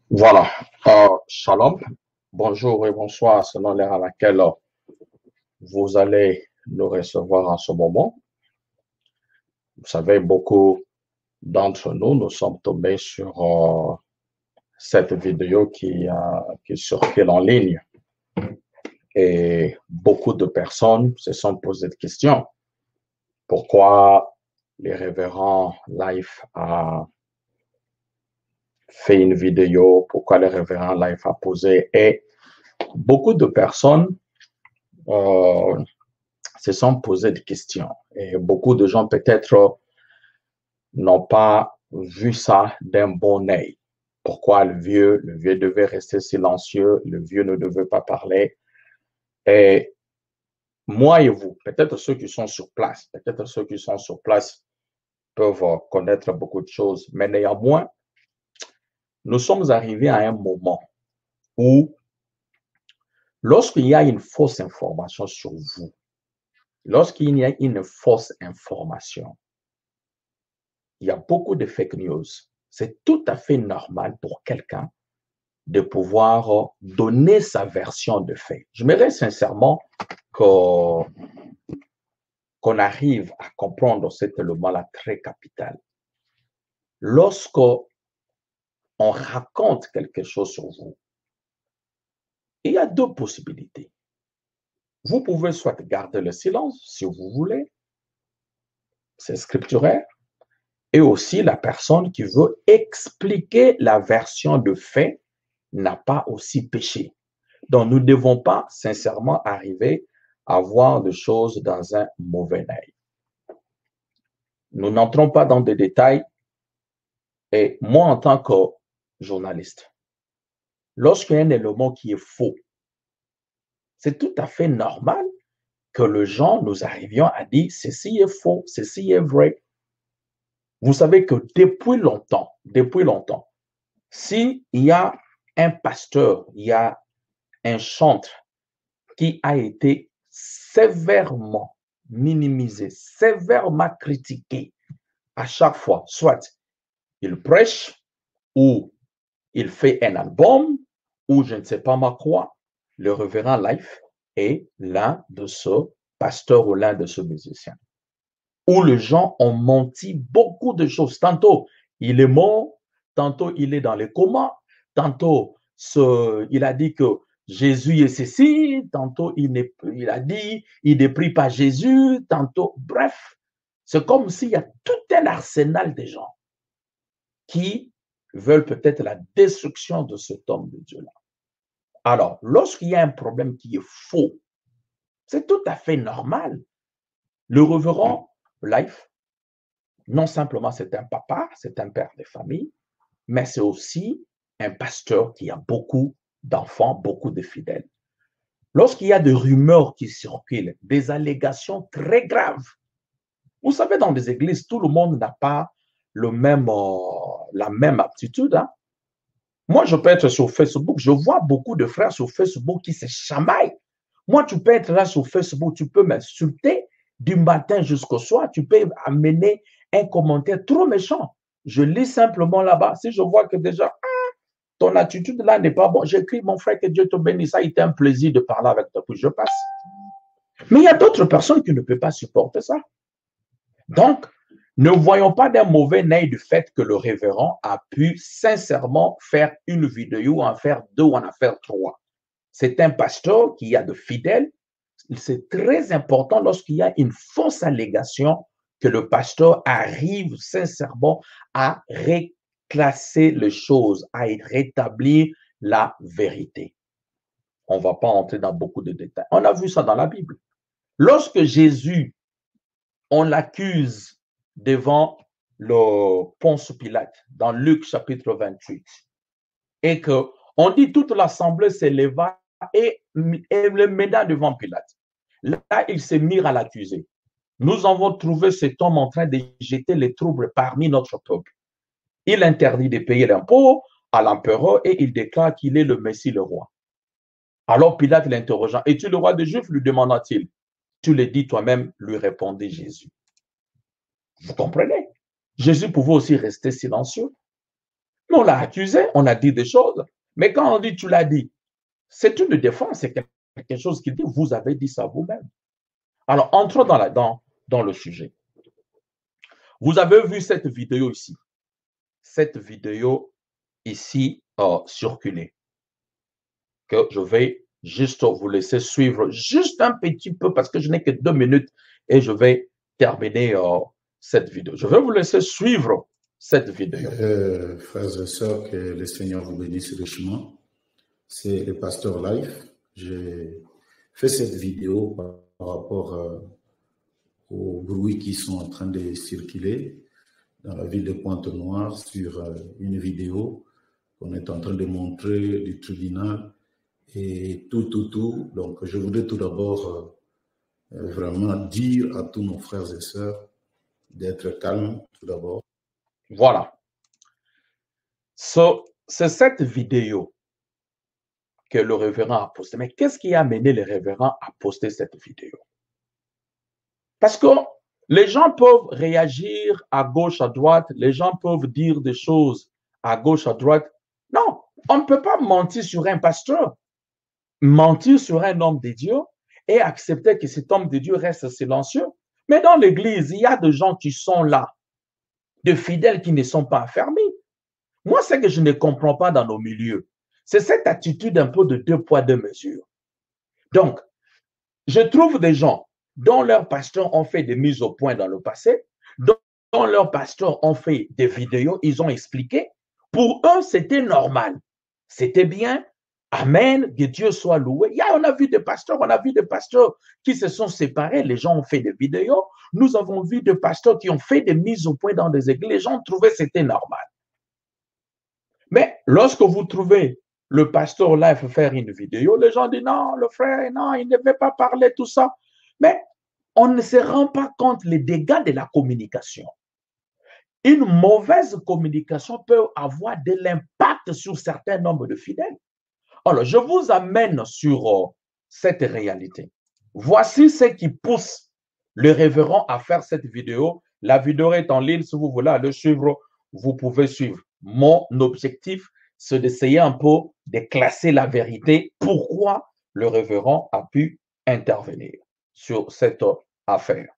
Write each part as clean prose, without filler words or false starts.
Voilà. Shalom. Bonjour et bonsoir selon l'heure à laquelle vous allez nous recevoir en ce moment. Vous savez, beaucoup d'entre nous, nous sommes tombés sur cette vidéo qui circule en ligne. Et beaucoup de personnes se sont posées des questions. Pourquoi les révérends Life a fait une vidéo? Pourquoi les révérends Life a posé? Et beaucoup de personnes euh, se sont posées des questions. Et beaucoup de gens peut-être n'ont pas vu ça d'un bon œil. Pourquoi le vieux devait rester silencieux, le vieux ne devait pas parler. Et moi et vous, peut-être ceux qui sont sur place, peut-être ceux qui sont sur place peuvent connaître beaucoup de choses, mais néanmoins, nous sommes arrivés à un moment où, lorsqu'il y a une fausse information sur vous, lorsqu'il y a une fausse information, il y a beaucoup de fake news. C'est tout à fait normal pour quelqu'un de pouvoir donner sa version de fait. J'aimerais sincèrement qu'on arrive à comprendre cet élément-là très capital. Lorsqu'on raconte quelque chose sur vous, il y a deux possibilités. Vous pouvez soit garder le silence si vous voulez, c'est scripturaire, et aussi la personne qui veut expliquer la version de fait n'a pas aussi péché. Donc, nous ne devons pas sincèrement arriver à voir les choses dans un mauvais œil. Nous n'entrons pas dans des détails. Et moi, en tant que journaliste, lorsqu'il y a un élément qui est faux, c'est tout à fait normal que les gens, nous arrivions à dire ceci est faux, ceci est vrai. Vous savez que depuis longtemps, s'il y a un pasteur, il y a un chantre qui a été sévèrement minimisé, sévèrement critiqué à chaque fois, soit il prêche ou il fait un album ou je ne sais pas moi quoi, le révérend Life est l'un de ce pasteurs ou l'un de ce musicien. Où les gens ont menti beaucoup de choses. Tantôt, il est mort, tantôt, il est dans les comas, tantôt, il a dit que Jésus est ceci, tantôt, il a dit, il ne prie pas Jésus, tantôt, bref, c'est comme s'il y a tout un arsenal de gens qui veulent peut-être la destruction de cet homme de Dieu-là. Alors, lorsqu'il y a un problème qui est faux, c'est tout à fait normal. Le révérend Life, non simplement c'est un papa, c'est un père de famille, mais c'est aussi un pasteur qui a beaucoup d'enfants, beaucoup de fidèles. Lorsqu'il y a des rumeurs qui circulent, des allégations très graves, vous savez, dans les églises, tout le monde n'a pas la même aptitude. Hein? Moi, je peux être sur Facebook, je vois beaucoup de frères sur Facebook qui se chamaillent. Moi, tu peux être là sur Facebook, tu peux m'insulter du matin jusqu'au soir, tu peux amener un commentaire trop méchant. Je lis simplement là-bas. Si je vois que déjà, ton attitude là n'est pas bonne, j'écris, mon frère, que Dieu te bénisse, ça a été un plaisir de parler avec toi, puis je passe. Mais il y a d'autres personnes qui ne peuvent pas supporter ça. Donc, ne voyons pas d'un mauvais œil du fait que le révérend a pu sincèrement faire une vidéo, en faire deux ou en faire trois. C'est un pasteur qui a de fidèles. C'est très important lorsqu'il y a une fausse allégation que le pasteur arrive sincèrement à reclasser les choses, à rétablir la vérité. On ne va pas entrer dans beaucoup de détails. On a vu ça dans la Bible. Lorsque Jésus, on l'accuse devant le Ponce Pilate, dans Luc chapitre 28, et qu'on dit toute l'assemblée s'éleva et le mena devant Pilate. Là, il s'est mis à l'accuser. Nous avons trouvé cet homme en train de jeter les troubles parmi notre peuple. Il interdit de payer l'impôt à l'empereur et il déclare qu'il est le Messie, le roi. Alors Pilate l'interrogeant, es-tu le roi des Juifs, lui demanda-t-il. Tu le dis toi-même, lui répondit Jésus. Vous comprenez? Jésus pouvait aussi rester silencieux. On l'a accusé, on a dit des choses. Mais quand on dit tu l'as dit, c'est une défense, c'est quelque chose qui dit vous avez dit ça vous-même. Alors, entrons dans le sujet. Vous avez vu cette vidéo ici. Cette vidéo ici circuler. Que je vais juste vous laisser suivre juste un petit peu parce que je n'ai que 2 minutes et je vais terminer cette vidéo. Je vais vous laisser suivre cette vidéo. Frères et sœurs, que le Seigneur vous bénisse richement. C'est le pasteur Life. J'ai fait cette vidéo par rapport aux bruits qui sont en train de circuler dans la ville de Pointe-Noire sur une vidéo qu'on est en train de montrer du tribunal et tout. Donc, je voudrais tout d'abord vraiment dire à tous nos frères et sœurs d'être calmes tout d'abord. Voilà. C'est cette vidéo que le révérend a postée. Mais qu'est-ce qui a amené le révérend à poster cette vidéo? Parce que les gens peuvent réagir à gauche, à droite, les gens peuvent dire des choses à gauche, à droite. Non, on ne peut pas mentir sur un pasteur, mentir sur un homme de Dieu et accepter que cet homme de Dieu reste silencieux. Mais dans l'Église, il y a des gens qui sont là, de fidèles qui ne sont pas affermis. Moi, ce que je ne comprends pas dans nos milieux, c'est cette attitude un peu de 2 poids, 2 mesures. Donc, je trouve des gens dont leurs pasteurs ont fait des mises au point dans le passé, dont leurs pasteurs ont fait des vidéos, ils ont expliqué. Pour eux, c'était normal. C'était bien. Amen, que Dieu soit loué. On a vu des pasteurs qui se sont séparés, les gens ont fait des vidéos. Nous avons vu des pasteurs qui ont fait des mises au point dans des églises, les gens trouvaient que c'était normal. Mais lorsque vous trouvez le pasteur live faire une vidéo, les gens disent non, le frère, non, il ne veut pas parler, tout ça. Mais on ne se rend pas compte les dégâts de la communication. Une mauvaise communication peut avoir de l'impact sur certains nombres de fidèles. Alors, je vous amène sur cette réalité. Voici ce qui pousse le révérend à faire cette vidéo. La vidéo est en ligne, si vous voulez aller suivre, vous pouvez suivre. Mon objectif, c'est d'essayer un peu de classer la vérité. Pourquoi le révérend a pu intervenir sur cette affaire?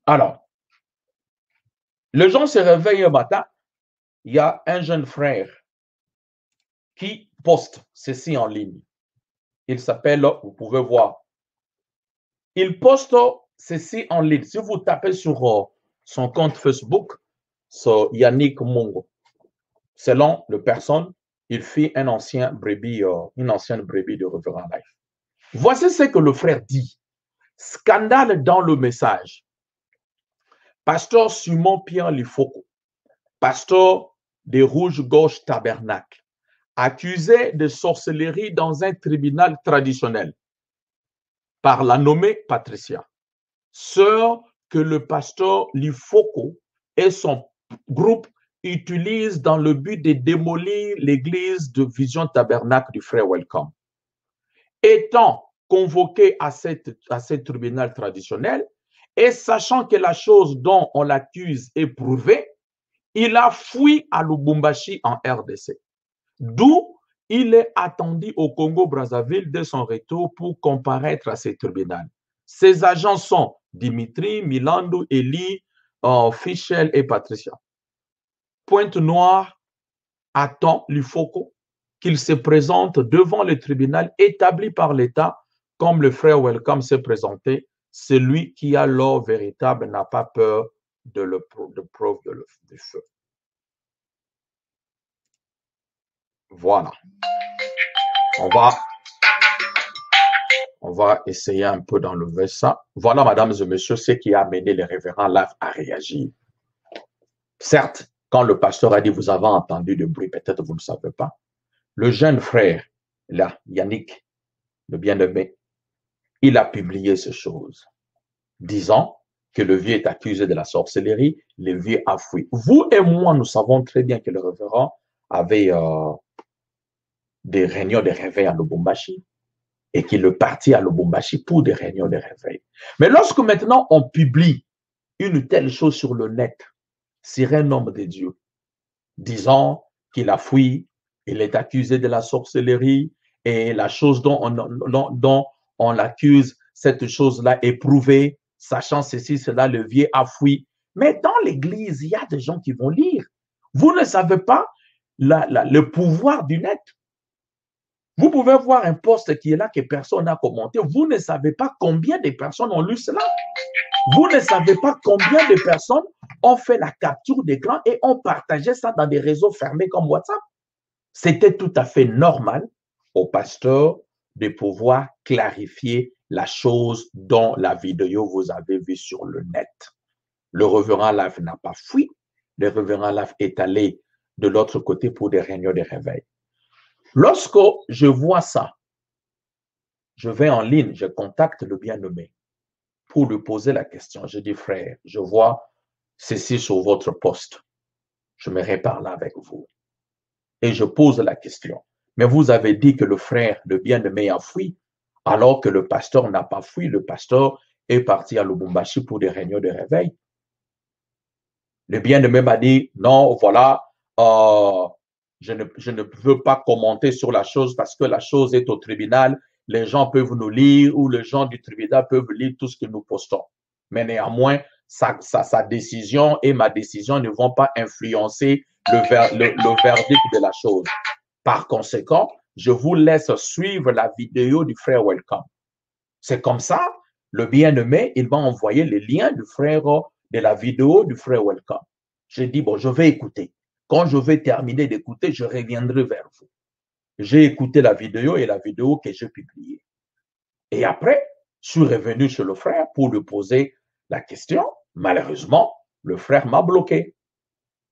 Alors, les gens se réveillent un matin, il y a un jeune frère qui poste ceci en ligne. Il s'appelle, vous pouvez voir, il poste ceci en ligne. Si vous tapez sur son compte Facebook, c'est Yannick Mongo. Selon le personne, il fit une ancienne brebis de Révérend Life. Voici ce que le frère dit. Scandale dans le message. Pasteur Simon Pierre Lifoko, pasteur des Rouges-Gorges Tabernacle, accusé de sorcellerie dans un tribunal traditionnel par la nommée Patricia, sœur que le pasteur Lifoko et son groupe utilisent dans le but de démolir l'église de Vision Tabernacle du frère Welcome. Étant convoqué à ce tribunal traditionnel et sachant que la chose dont on l'accuse est prouvée, il a fui à Lubumbashi en RDC, d'où il est attendu au Congo-Brazzaville de son retour pour comparaître à ce tribunal. Ses agents sont Dimitri, Milandu, Eli, Fischel et Patricia. Pointe-Noire attend Lifoko qu'il se présente devant le tribunal établi par l'État comme le frère Welcome s'est présenté. Celui qui a l'or véritable n'a pas peur de preuve du feu. Voilà. On va essayer un peu d'enlever ça. Voilà, mesdames et messieurs, ce qui a amené les révérends là à réagir. Certes, quand le pasteur a dit, vous avez entendu du bruit, peut-être vous ne savez pas. Le jeune frère, là, Yannick, le bien-aimé, il a publié ces choses, disant que le vieux est accusé de la sorcellerie, le vieux a fui. Vous et moi, nous savons très bien que le révérend avait des réunions de réveil à Lubumbashi et qu'il est parti à Lubumbashi pour des réunions de réveil. Mais lorsque maintenant on publie une telle chose sur le net, sur un homme de Dieu, disant qu'il a fui, il est accusé de la sorcellerie et la chose dont on l'accuse, cette chose-là est prouvée, sachant ceci, cela, le vieux a fui. Mais dans l'Église, il y a des gens qui vont lire. Vous ne savez pas le pouvoir du net. Vous pouvez voir un post qui est là que personne n'a commenté. Vous ne savez pas combien de personnes ont lu cela. Vous ne savez pas combien de personnes ont fait la capture d'écran et ont partagé ça dans des réseaux fermés comme WhatsApp. C'était tout à fait normal au pasteur de pouvoir clarifier la chose dont la vidéo vous avez vue sur le net. Le révérend Life n'a pas fui. Le révérend Life est allé de l'autre côté pour des réunions de réveil. Lorsque je vois ça, je vais en ligne, je contacte le bien-aimé pour lui poser la question. Je dis, frère, je vois ceci sur votre poste. J'aimerais parler avec vous. Et je pose la question. Mais vous avez dit que le frère, le bien-aimé, a fui, alors que le pasteur n'a pas fui. Le pasteur est parti à Lubumbashi pour des réunions de réveil. Le bien-aimé m'a dit, non, voilà, je ne veux pas commenter sur la chose parce que la chose est au tribunal. Les gens peuvent nous lire ou les gens du tribunal peuvent lire tout ce que nous postons. Mais néanmoins, sa décision et ma décision ne vont pas influencer le verdict de la chose. Par conséquent, je vous laisse suivre la vidéo du frère Welcome. C'est comme ça, le bien-aimé, il m'a envoyé le lien du frère, de la vidéo du frère Welcome. J'ai dit, bon, je vais écouter. Quand je vais terminer d'écouter, je reviendrai vers vous. J'ai écouté la vidéo et la vidéo que j'ai publiée. Et après, je suis revenu chez le frère pour lui poser la question. Malheureusement, le frère m'a bloqué.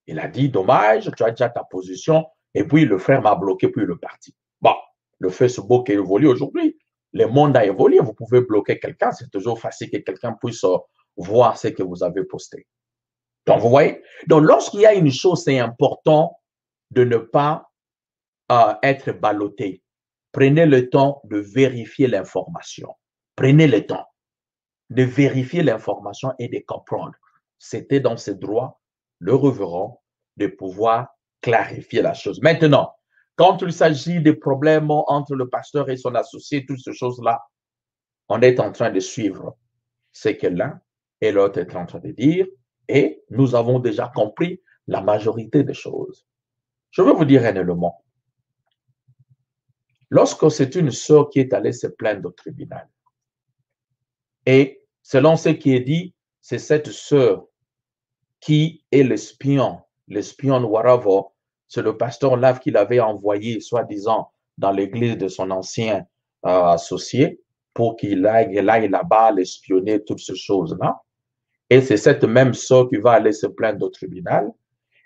Il a dit, dommage, tu as déjà ta position. Et puis, le frère m'a bloqué, puis le parti. Bon, le Facebook a évolué aujourd'hui. Le monde a évolué. Vous pouvez bloquer quelqu'un. C'est toujours facile que quelqu'un puisse voir ce que vous avez posté. Donc, vous voyez? Donc, lorsqu'il y a une chose, c'est important de ne pas être ballotté. Prenez le temps de vérifier l'information. Prenez le temps de vérifier l'information et de comprendre. C'était dans ses droits, le révérend, de pouvoir clarifier la chose. Maintenant, quand il s'agit des problèmes entre le pasteur et son associé, toutes ces choses-là, on est en train de suivre ce que l'un et l'autre est en train de dire et nous avons déjà compris la majorité des choses. Je veux vous dire un élément. Lorsque c'est une sœur qui est allée se plaindre au tribunal, et selon ce qui est dit, c'est cette sœur qui est l'espion Waravo, c'est le pasteur Lave qui l'avait envoyé, soi-disant, dans l'église de son ancien associé, pour qu'il aille là-bas l'espionner, toutes ces choses-là. Et c'est cette même sœur qui va aller se plaindre au tribunal.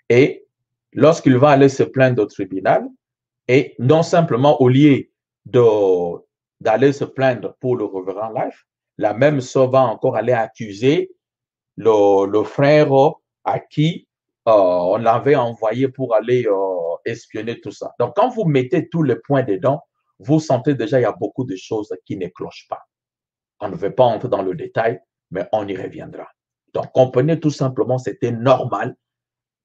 Et lorsqu'il va aller se plaindre au tribunal, et non simplement au lieu d'aller se plaindre pour le révérend Life, la même sœur va encore aller accuser le frère à qui on l'avait envoyé pour aller espionner tout ça. Donc, quand vous mettez tous les points dedans, vous sentez déjà il y a beaucoup de choses qui ne clochent pas. On ne veut pas entrer dans le détail, mais on y reviendra. Donc, comprenez tout simplement, c'était normal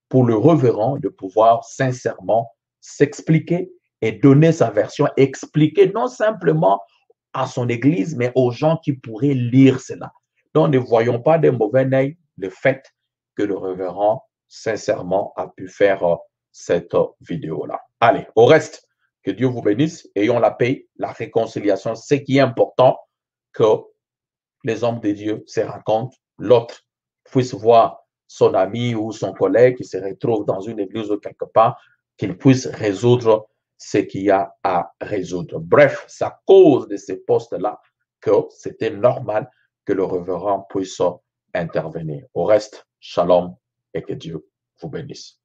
pour le révérend de pouvoir sincèrement s'expliquer et donner sa version, expliquer non simplement à son église, mais aux gens qui pourraient lire cela. Donc, ne voyons pas de mauvais œil le fait que le révérend, sincèrement, a pu faire cette vidéo-là. Allez, au reste, que Dieu vous bénisse. Ayons la paix, la réconciliation. Ce qui est important, que les hommes de Dieu se rencontrent, l'autre puisse voir son ami ou son collègue qui se retrouve dans une église ou quelque part, qu'il puisse résoudre ce qu'il y a à résoudre. Bref, c'est à cause de ces postes-là que c'était normal que le révérend puisse intervenir. Au reste, shalom et que Dieu vous bénisse.